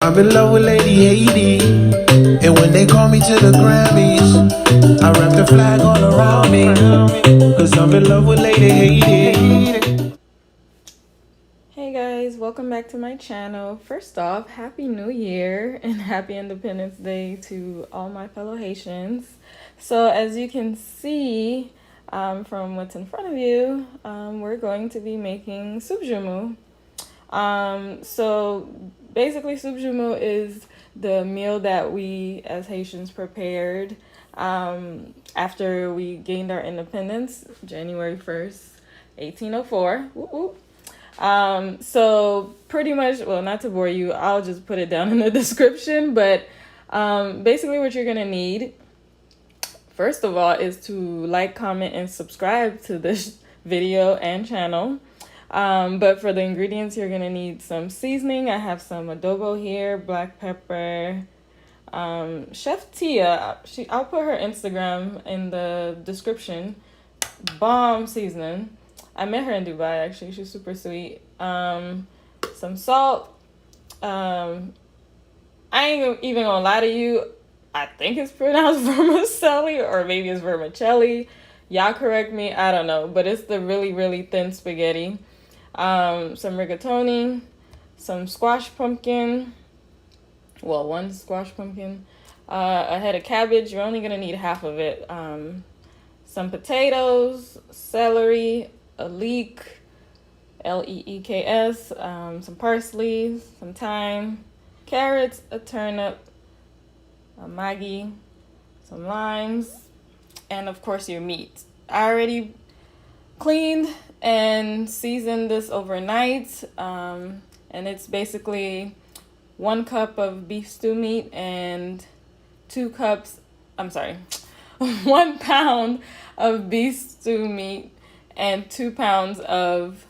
I'm in love with Lady Haiti, and when they call me to the Grammys, I wrap the flag all around me, cause I'm in love with Lady Haiti. Hey guys, welcome back to my channel. First off, Happy New Year and Happy Independence Day to all my fellow Haitians. So as you can see from what's in front of you, we're going to be making soup Joumou. So basically soup Joumou is the meal that we as Haitians prepared after we gained our independence, January 1st, 1804. Whoop, whoop. So pretty much, well, not to bore you, I'll just put it down in the description, but basically what you're gonna need, first of all, is to like, comment, and subscribe to this video and channel. But for the ingredients, you're gonna need some seasoning. I have some adobo here, black pepper. Chef Thia, I'll put her Instagram in the description. Bomb seasoning. I met her in Dubai, actually. She's super sweet. Some salt. I ain't even gonna lie to you. I think it's pronounced vermicelli, or maybe it's vermicelli. Y'all correct me. I don't know. But it's the really, really thin spaghetti. Some rigatoni. Some squash pumpkin. Well, one squash pumpkin. A head of cabbage. You're only gonna need half of it. Some potatoes. Celery. A leek, Leeks, some parsley, some thyme, carrots, a turnip, a Maggi, some limes, and of course your meat. I already cleaned and seasoned this overnight, and it's basically 1 cup of beef stew meat and 1 pound of beef stew meat and 2 pounds of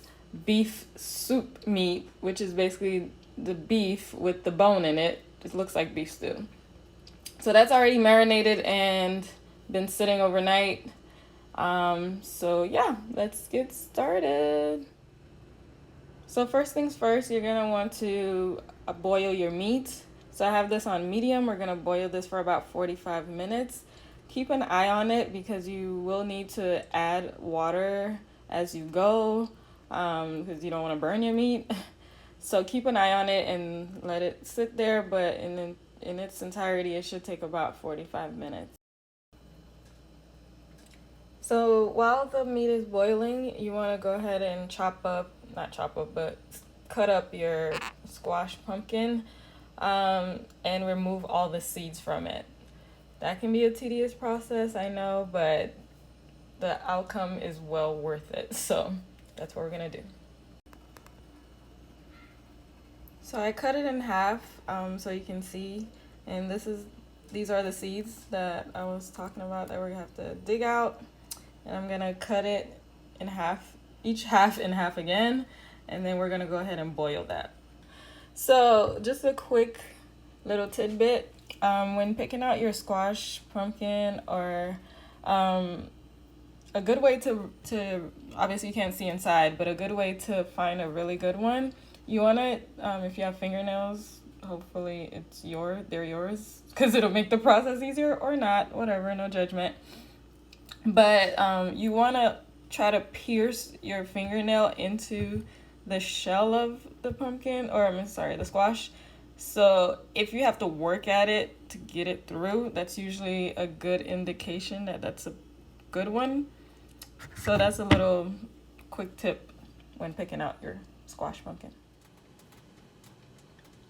beef soup meat, which is basically the beef with the bone in it. It looks like beef stew. So that's already marinated and been sitting overnight. So yeah, let's get started. So first things first, you're gonna want to boil your meat. So I have this on medium. We're gonna boil this for about 45 minutes. Keep an eye on it because you will need to add water as you go because you don't want to burn your meat. So keep an eye on it and let it sit there, but in its entirety it should take about 45 minutes. So while the meat is boiling, you want to go ahead and cut up your squash pumpkin and remove all the seeds from it. That can be a tedious process, I know, but the outcome is well worth it. So that's what we're gonna do. So I cut it in half so you can see, and these are the seeds that I was talking about that we're gonna have to dig out, and I'm gonna cut it in half, each half in half again, and then we're gonna go ahead and boil that. So just a quick little tidbit. When picking out your squash pumpkin, or a good way to obviously you can't see inside, but a good way to find a really good one, you want to if you have fingernails, hopefully they're yours, because it'll make the process easier, or not, whatever, no judgment. But you want to try to pierce your fingernail into the shell of the pumpkin, or the squash. So if you have to work at it to get it through, that's usually a good indication that that's a good one. So that's a little quick tip when picking out your squash pumpkin.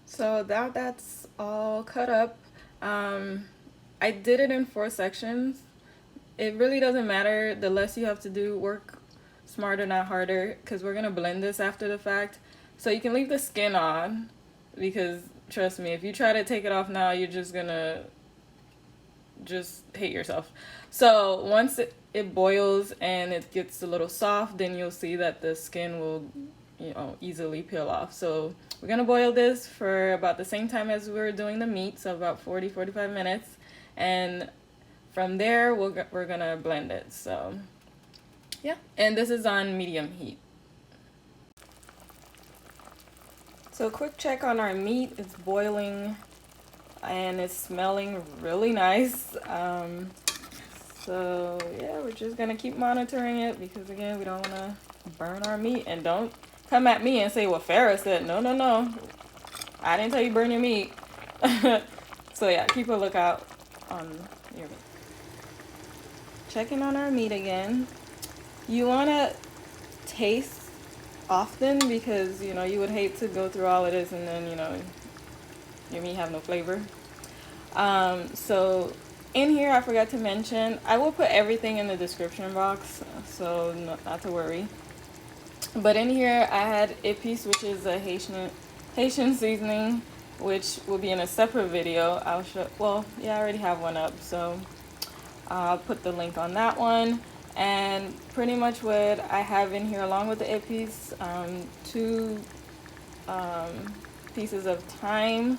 So now that's all cut up. I did it in 4 sections. It really doesn't matter. The less you have to do, work smarter, not harder, because we're gonna blend this after the fact. So you can leave the skin on, because trust me, if you try to take it off now, you're just gonna hate yourself. So once it boils and it gets a little soft, then you'll see that the skin will easily peel off. So we're gonna boil this for about the same time as we're doing the meat, so about 40-45 minutes, and from there we're gonna blend it. So yeah, and this is on medium heat. So quick check on our meat. It's boiling and it's smelling really nice. So yeah, we're just gonna keep monitoring it because again, we don't wanna burn our meat. And don't come at me and say, well, Farrah said, no, no, no. I didn't tell you burn your meat. So yeah, keep a lookout on your meat. Checking on our meat again. You wanna taste often because, you know, you would hate to go through all of this and then, you know, your meat have no flavor. So in here, I forgot to mention, I will put everything in the description box, so not to worry. But in here, I had Epis, which is a Haitian seasoning, which will be in a separate video. I'll show, well, yeah, I already have one up, so I'll put the link on that one. And pretty much what I have in here along with the Epis, 2 pieces of thyme.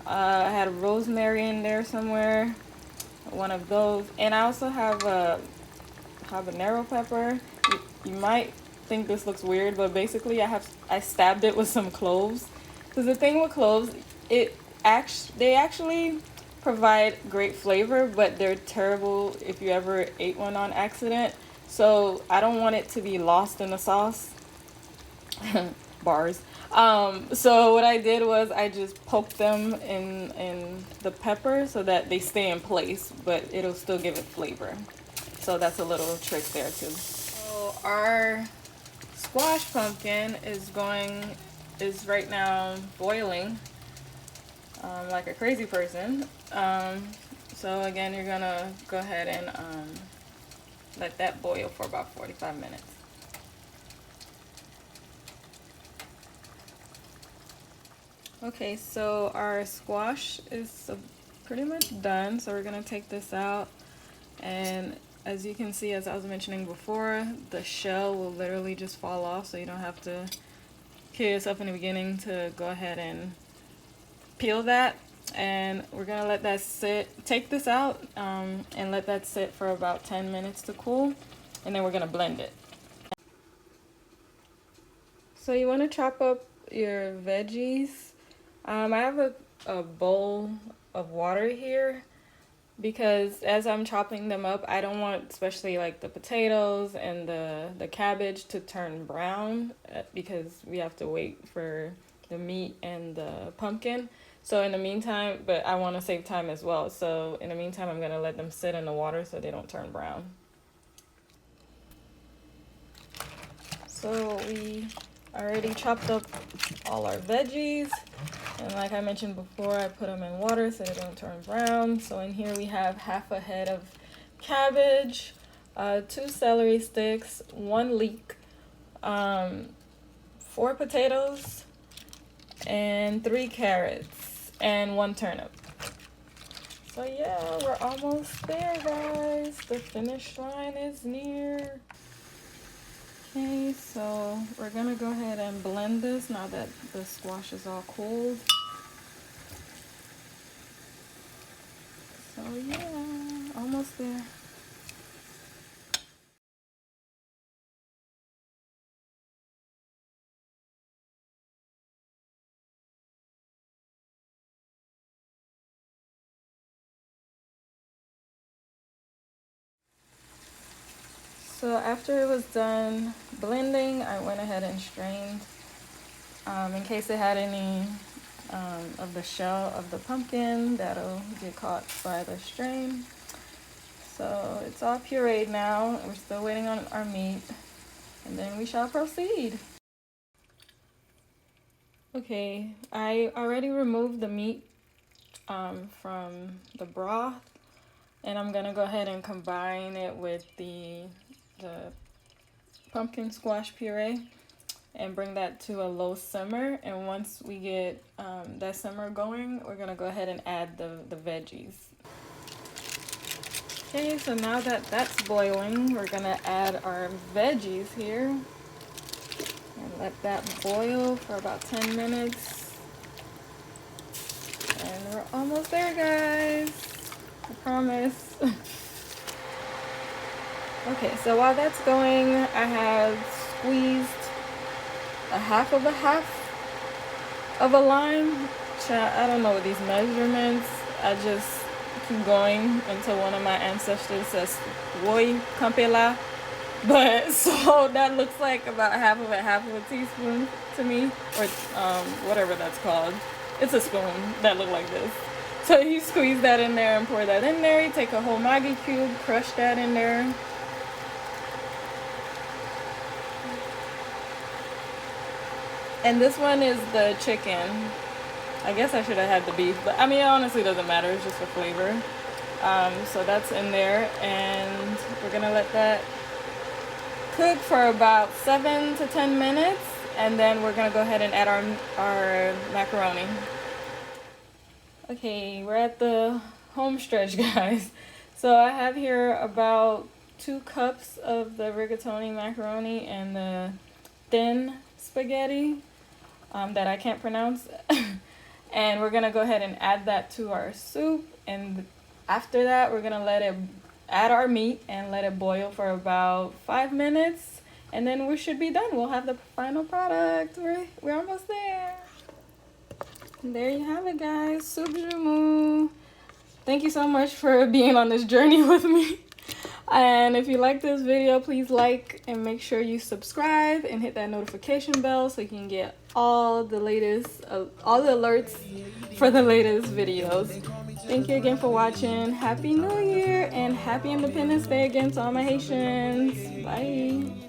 I had rosemary in there somewhere, one of those. And I also have a habanero pepper. You might think this looks weird, but basically I stabbed it with some cloves. Because the thing with cloves, they actually provide great flavor, but they're terrible if you ever ate one on accident. So I don't want it to be lost in the sauce. Bars. So what I did was I just poked them in the pepper so that they stay in place, but it'll still give it flavor. So that's a little trick there too. So our squash pumpkin is right now boiling like a crazy person. So again, you're gonna go ahead and let that boil for about 45 minutes. Okay, so our squash is pretty much done. So we're gonna take this out, and as you can see, as I was mentioning before, the shell will literally just fall off, so you don't have to kill yourself in the beginning to go ahead and peel that. And we're gonna let that sit, take this out, and let that sit for about 10 minutes to cool, and then we're gonna blend it. So you wanna chop up your veggies. I have a bowl of water here because as I'm chopping them up, I don't want, especially like the potatoes and the cabbage, to turn brown because we have to wait for the meat and the pumpkin. So in the meantime, but I want to save time as well. So in the meantime, I'm going to let them sit in the water so they don't turn brown. So we already chopped up all our veggies. And like I mentioned before, I put them in water so they don't turn brown. So in here we have half a head of cabbage, 2 celery sticks, 1 leek, 4 potatoes, and 3 carrots, and 1 turnip. So yeah, we're almost there, guys. The finish line is near. Okay, so we're gonna go ahead and blend this now that the squash is all cooled. So yeah, almost there. So after it was done blending, I went ahead and strained in case it had any of the shell of the pumpkin that'll get caught by the strain. So it's all pureed now. We're still waiting on our meat, and then we shall proceed. Okay, I already removed the meat from the broth, and I'm gonna go ahead and combine it with the pumpkin squash puree and bring that to a low simmer. And once we get that simmer going, we're gonna go ahead and add the veggies. Okay, so now that that's boiling, we're gonna add our veggies here and let that boil for about 10 minutes. And we're almost there, guys. I promise. Okay, so while that's going, I have squeezed a half of a lime. I don't know these measurements. I just keep going until one of my ancestors says "Woy campela." But so that looks like about half of a teaspoon to me, or whatever that's called. It's a spoon that look like this. So you squeeze that in there and pour that in there. You take a whole Maggi cube, crush that in there. And this one is the chicken. I guess I should have had the beef, but I mean, it honestly doesn't matter. It's just for flavor. So that's in there, and we're gonna let that cook for about 7 to 10 minutes, and then we're gonna go ahead and add our macaroni. Okay, we're at the home stretch, guys. So I have here about 2 cups of the rigatoni macaroni and the thin spaghetti that I can't pronounce. And we're gonna go ahead and add that to our soup, and after that we're gonna add our meat and let it boil for about 5 minutes, and then we should be done. We'll have the final product. We're almost there. And there you have it, guys. Soup Joumou. Thank you so much for being on this journey with me. And if you like this video, please like and make sure you subscribe and hit that notification bell so you can get all the latest, all the alerts for the latest videos. Thank you again for watching. Happy New Year and happy Independence Day again to all my Haitians. Bye.